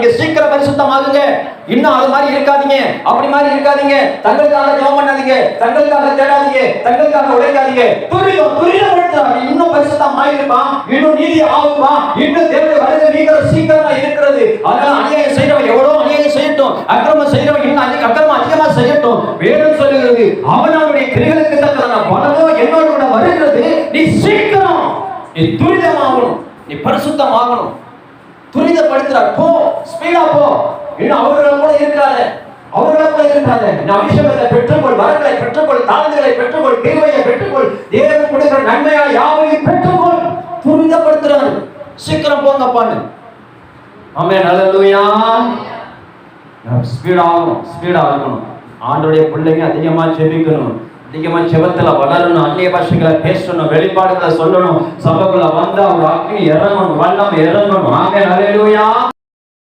நீங்க சீக்கிரம் பரிசுத்தமாகுங்க. இன்னும் அது மாதிரி இருக்காதீங்க, அப்படி மாதிரி இருக்காதீங்க. தங்களுக்காக ஜெபம் பண்ணாதீங்க, தங்களுக்காக தேடாதீங்க, தங்களுக்காக உழைக்காதீங்க. துரிதப்படுத்துறாங்க. இன்னும் பரிசுத்தமாய் இருப்பான், இன்னும் நீதி ஆகுவான், இன்னும் தேவனுடைய வருகை சீக்கிரமா இருக்கிறது. அதனால அநியாயம் செய்யறவன் எவ்வளோ அநியாயம் செய்யட்டும், அக்கிரமம் செய்யறவன் இன்னும் அக்கிரமம் அதிகமா செய்யட்டும். வேதம் சொல்லுகிறது அவனுடைய கிரிகளுக்கு தக்கதான பலனோ என்னோட கூட வருகிறது. நீ சீக்கிரம், நீ துரிதமாகணும், நீ பரிசுத்தமாகணும். துரிதப்படுத்துறார், போ, ஸ்பீடா போ. இன்னும் அவர்களோட கூட இருக்காது, அவர்களோட கூட இருக்காது. இந்த அபிஷேகத்தை பெற்றுக்கொள், வரங்களை பெற்றுக்கொள், தாழ்ந்துகளை பெற்றுக்கொள், கிருபையை பெற்றுக்கொள், தேவன் கொடுக்கிற நன்மையால் யாவையும் பெற்றுக்கொள். துரிதப்படுத்துறாரு, சீக்கிரம் போங்கப்பான்னு. ஆமென், ஹல்லேலூயா. ஸ்பீடா ஆகணும், ஸ்பீடா ஆகணும். ஆண்டவருடைய பிள்ளைங்க அதிகமா ஜெபிக்கணும், அதிகமா ஜெபத்துல வளரணும், அந்நிய பாஷைகளை பேசணும், வெளிப்பாடுகளை சொல்லணும். சபைக்குள்ள வந்தா ஒரு அக்னி இறங்கணும், வல்லம் இறங்கணும். ஆமென், ஹல்லேலூயா.